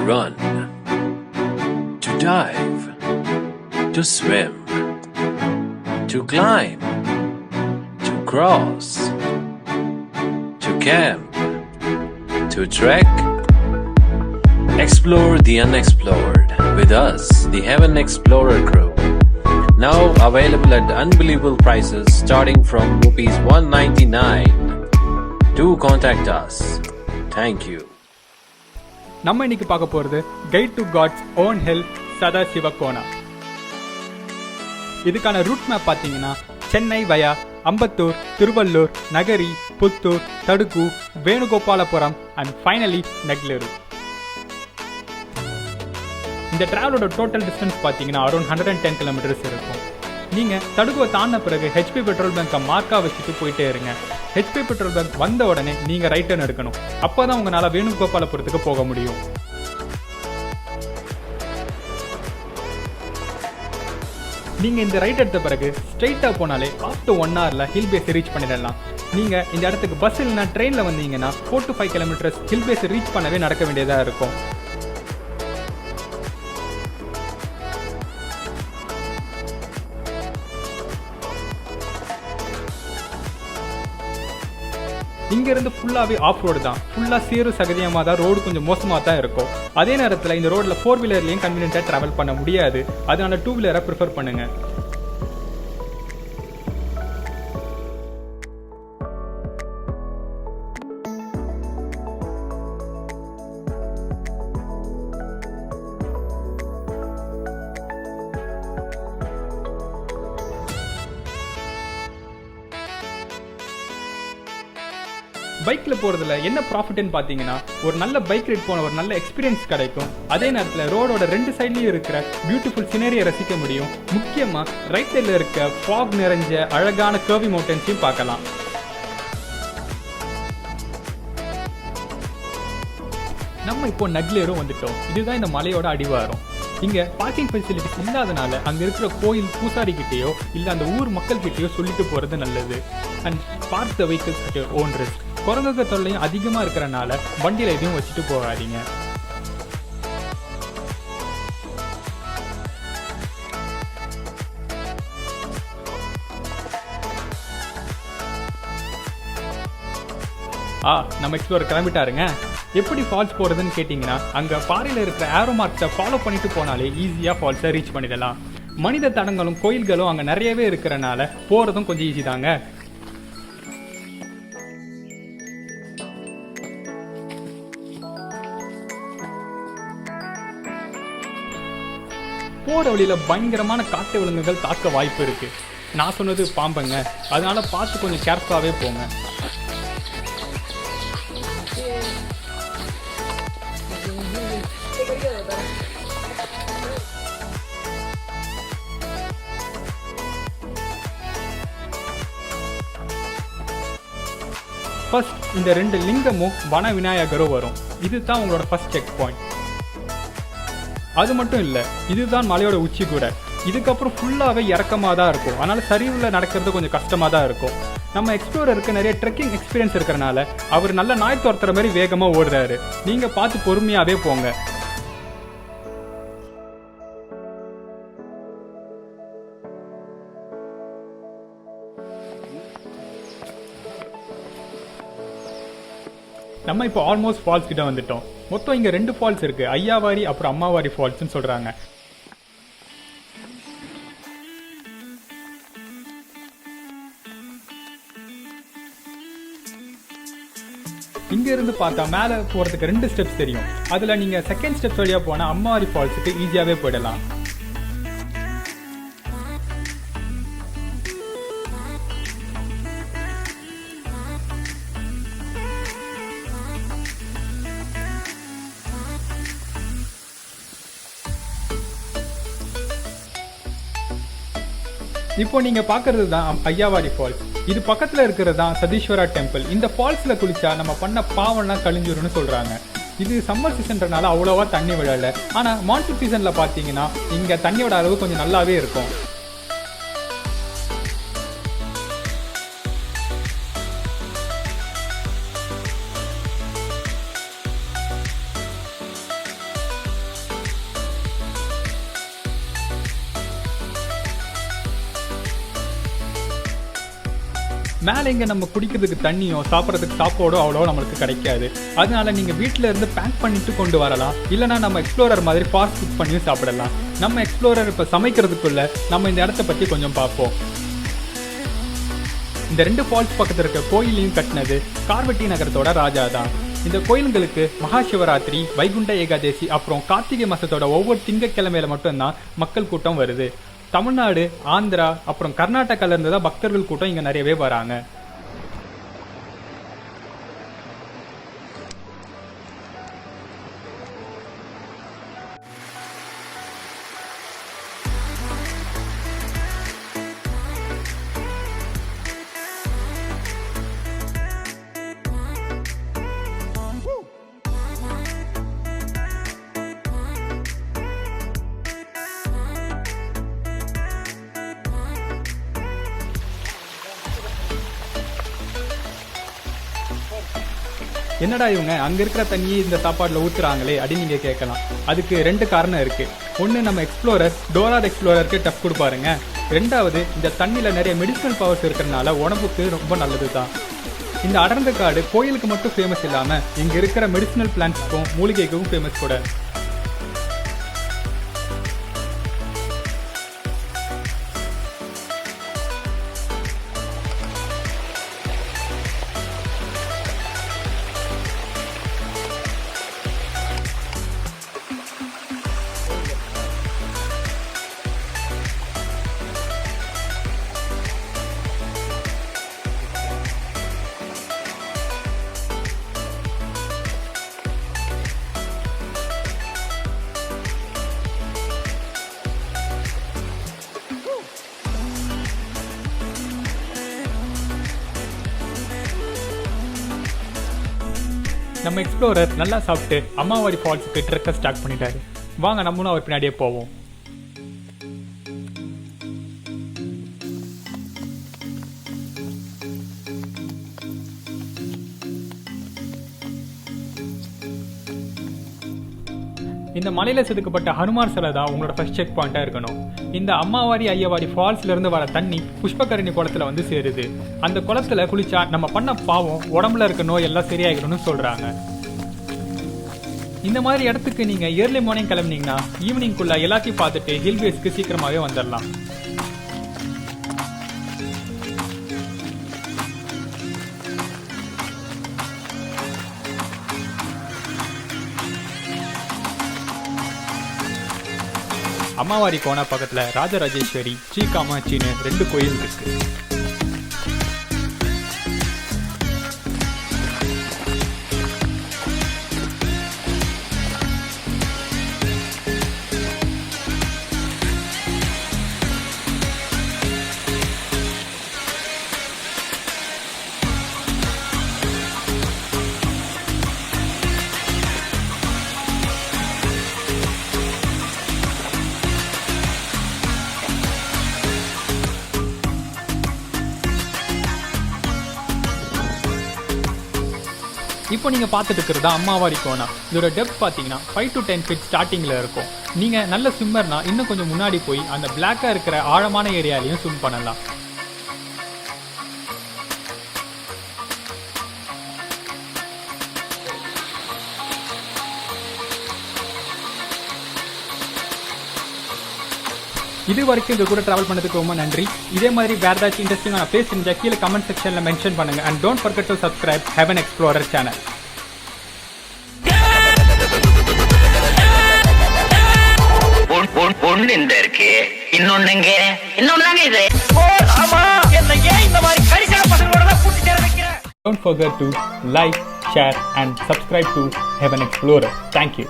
run, to dive, to swim, to climb, to cross, to camp, to trek. Explore the unexplored with us, the Heaven Explorer crew. Now available at unbelievable prices starting from rupees 199. Do contact us. Thank you. நம்ம இன்னைக்கு பார்க்க போறது guide to god's own hill Sadasiva Kona. இதுக்கான route map பார்த்தீங்கன்னா Chennai via Ambattur, Tiruvallur, Nagari, Puttur, Tadukku, Venugopalapuram and finally Neklur. இந்த டிராவலோட total distance பார்த்தீங்கன்னா around 110 kilometres இருக்கும். நீங்கள் தடுக்குவை தாண்டின பிறகு ஹெச்பி பெட்ரோல் பங்கை மார்க்காக வச்சுட்டு போயிட்டே இருங்க. ஹெச்பி பெட்ரோல் பங்க் வந்த உடனே நீங்கள் ரைட் டர்ன் எடுக்கணும். அப்போ தான் உங்களால் வேணுகோபாலபுரத்துக்கு போக முடியும். நீங்கள் இந்த ரைட் எடுத்த பிறகு ஸ்ட்ரெயிட்டாக போனாலே ஆஃப்டர் 1 ஹவரில் ஹில் பேஸ் ரீச் பண்ணிடலாம். நீங்கள் இந்த இடத்துக்கு பஸ் இல்லைனா ட்ரெயினில் வந்தீங்கன்னா 4 to 5 kilometres hill base reach பண்ணவே நடக்க வேண்டியதாக இருக்கும். இங்கேருந்து ஃபுல்லாகவே ஆஃப் ரோடு தான். ஃபுல்லாக சேரு சகதியமாக தான், ரோடு கொஞ்சம் மோசமாக தான் இருக்கும். அதே நேரத்தில் இந்த ரோடில் 4 வீலர்லேயும் கன்வீனியன்ட்டாக ட்ராவல் பண்ண முடியாது. அதனால 2 வீலரை ப்ரிஃபர் பண்ணுங்கள். பைக்கில் போகிறதுல என்ன ப்ராஃபிட்னு பார்த்தீங்கன்னா, ஒரு நல்ல பைக் ரைட் போன ஒரு நல்ல எக்ஸ்பீரியன்ஸ் கிடைக்கும். அதே நேரத்தில் ரோடோட 2 சைட்லேயும் இருக்கிற பியூட்டிஃபுல் சினரியை ரசிக்க முடியும். முக்கியமாக ரைட் சைடில் இருக்க ஃபாக் நிறைஞ்ச அழகான கர்வி மவுண்டன்ஸையும் பார்க்கலாம். நம்ம இப்போ நக்லேரும் வந்துட்டோம். இதுதான் இந்த மலையோட அடிவாரம். இங்கே பார்க்கிங் ஃபெசிலிட்டிஸ் இல்லாதனால அங்கே இருக்கிற கோயில் பூசாரிக்கிட்டேயோ இல்லை அந்த ஊர் மக்கள்கிட்டயோ சொல்லிட்டு போகிறது நல்லது. And park the vehicles at your own risk. குரங்குக தொல்லையும் அதிகமாக இருக்கிறனால வண்டியில் எதையும் வச்சுட்டு போகாதீங்க. நம்ம எக்ஸ்ப்ளோர் கிளம்பிட்டாருங்க. எப்படி ஃபால்ஸ் போகிறதுன்னு கேட்டிங்கன்னா, அங்கே பாறையில் இருக்கிற ஏரோ மார்க்ஸை ஃபாலோ பண்ணிட்டு போனாலே ஈஸியாக ஃபால்ஸை ரீச் பண்ணிடலாம். மனித தடங்களும் கோயில்களும் அங்கே நிறையவே இருக்கிறனால போகிறதும் கொஞ்சம் ஈஸி தாங்க. போகிற வழியில் பயங்கரமான காட்டு விலங்குகள் தாக்க வாய்ப்பு இருக்குது. நான் சொன்னது பாம்புங்க, அதனால பார்த்து கொஞ்சம் கேர்ஃபுல்லாகவே போங்க. ஃபர்ஸ்ட் இந்த 2 லிங்கமும் வன விநாயகரும் வரும். இதுதான் உங்களோட ஃபர்ஸ்ட் செக் பாயிண்ட். அது மட்டும் இல்லை, இதுதான் மலையோட உச்சி கூட. இதுக்கப்புறம் ஃபுல்லாகவே இறக்கமாக தான் இருக்கும். அதனால் சரிவில் நடக்கிறது கொஞ்சம் கஷ்டமாக தான் இருக்கும். நம்ம எக்ஸ்ப்ளோரருக்கு நிறைய ட்ரெக்கிங் எக்ஸ்பீரியன்ஸ் இருக்கிறனால அவர் நல்ல நாய் துரத்துற மாதிரி வேகமாக ஓடுறாரு. நீங்கள் பார்த்து பொறுமையாகவே போங்க. நம்ம இப்போ ஆல்மோஸ்ட் ஃபால்ஸ் கிட்ட வந்துட்டோம். மொத்தம் இங்கே 2 ஃபால்ஸ் இருக்குது. ஐயாவாரி அப்புறம் அம்மாவாரி ஃபால்ஸ்ன்னு சொல்கிறாங்க. இங்கேருந்து பார்த்தா மேலே போகிறதுக்கு 2 ஸ்டெப்ஸ் தெரியும். அதில் நீங்கள் செகண்ட் ஸ்டெப்ஸ் வழியாக போனால் அம்மாவாரி ஃபால்ஸுக்கு ஈஸியாகவே போயிடலாம். இப்போ நீங்க பாக்குறது தான் ஐயாவாரி ஃபால்ஸ். இது பக்கத்துல இருக்கிறது தான் சதீஸ்வரா டெம்பிள். இந்த ஃபால்ஸ்ல குளிச்சா நம்ம பண்ண பாவம்லாம் கழிஞ்சிரும்னு சொல்றாங்க. இது சம்மர் சீசன்றனால அவ்வளோவா தண்ணி விழல. ஆனா மான்சூன் சீசன்ல பாத்தீங்கன்னா இங்க தண்ணியோட அளவு கொஞ்சம் நல்லாவே இருக்கும். மேலே இங்கே நம்ம குடிக்கிறதுக்கு தண்ணியோ சாப்பிட்றதுக்கு சாப்பாடோ அவ்வளோ நம்மளுக்கு கிடைக்காது. அதனால நீங்கள் வீட்டில் இருந்து பேக் பண்ணிட்டு கொண்டு வரலாம், இல்லைனா நம்ம எக்ஸ்ப்ளோரர் மாதிரி ஃபாஸ்ட் குக் பண்ணியும் சாப்பிடலாம். நம்ம எக்ஸ்ப்ளோரர் இப்போ சமைக்கிறதுக்குள்ள நம்ம இந்த இடத்த பற்றி கொஞ்சம் பார்ப்போம். இந்த 2 ஃபால்ஸ் பக்கத்தில் இருக்க கோயிலையும் கட்டினது கார்வட்டி நகரத்தோட ராஜா தான். இந்த கோயில்களுக்கு மகாசிவராத்திரி, வைகுண்ட ஏகாதேசி அப்புறம் கார்த்திகை மாசத்தோட ஒவ்வொரு திங்கட்கிழமையில மட்டும்தான் மக்கள் கூட்டம் வருது. தமிழ்நாடு, ஆந்திரா அப்புறம் கர்நாடகால இருந்து தான் பக்தர்கள் கூட்டம் இங்க நிறையவே வராங்க. என்னடா இவங்க அங்கே இருக்கிற தண்ணியை இந்த சாப்பாட்டில் ஊற்றுறாங்களே அப்படின்னு நீங்கள் கேட்கலாம். அதுக்கு 2 காரணம் இருக்குது. ஒன்று, நம்ம எக்ஸ்ப்ளோரர் டோராட் எக்ஸ்ப்ளோரருக்கு டஃப் கொடுப்பாருங்க. 2வது, இந்த தண்ணியில் நிறைய மெடிசனல் பவர்ஸ் இருக்கிறதுனால உடம்புக்கு ரொம்ப நல்லது தான். இந்த அடர்ந்த காடு கோயிலுக்கு மட்டும் ஃபேமஸ் இல்லாமல் இங்கே இருக்கிற மெடிசனல் பிளான்ட்ஸ்க்கும் மூலிகைக்கும் ஃபேமஸ் கூட. நம்ம எக்ஸ்ப்ளோரர் நல்லா சாப்பிட்டு அம்மாவாடி ஃபால்ஸுக்கு ட்ரெக்கை ஸ்டார்ட் பண்ணிட்டாரு. வாங்க நம்மளும் அவர் பின்னாடியே போவோம். இந்த மலையில செதுக்கப்பட்ட ஹனுமார் சிலை தான் உங்களோட ஃபர்ஸ்ட் செக் பாயிண்டா இருக்கணும். இந்த அம்மாவாடி ஐயவாடி ஃபால்ஸ்ல இருந்து வர தண்ணி புஷ்பகரணி குளத்துல வந்து சேருது. அந்த குளத்துல குளிச்சா நம்ம பண்ண பாவம், உடம்புல இருக்க நோய் எல்லாம் சரியாயிடணும்னு சொல்றாங்க. இந்த மாதிரி இடத்துக்கு நீங்க ஏர்லி மார்னிங் கிளம்புனீங்கன்னா ஈவினிங்குள்ள எல்லாத்தையும் பார்த்துட்டு ஹில் பேஸ்க்கு சீக்கிரமாவே வந்துடலாம். அம்மாவாடி கோனா பக்கத்துல ராஜராஜேஸ்வரி, ஸ்ரீ காமாட்சின்னு 2 கோயில் இருக்கு. இப்போ நீங்கள் பார்த்துட்டு இருக்கிறதா அம்மாவாடி கோனா. இதோட டெப்த் பார்த்தீங்கன்னா 5 to 10 feet ஸ்டார்டிங்கில் இருக்கும். நீங்கள் நல்ல ஸ்விம்மர்னா இன்னும் கொஞ்சம் முன்னாடி போய் அந்த பிளாக்காக இருக்கிற ஆழமான ஏரியாலையும் ஸ்விம் பண்ணலாம். இது வரைக்கும் இது கூட டிராவல் பண்ணதுக்கு ரொம்ப நன்றி. இதே மாதிரி வேற ஏதாச்சும் இன்ட்ரெஸ்டிங்கான பிளேஸ் இருந்தா கீழே கமெண்ட் செக்ஷன்ல மென்ஷன் பண்ணுங்க. And don't forget to subscribe heaven explorer channel. ஒன்னு இந்த இருக்கு, இன்னொன்னுங்க இது. Don't forget to like, share and subscribe to Heaven Explorer. Thank you.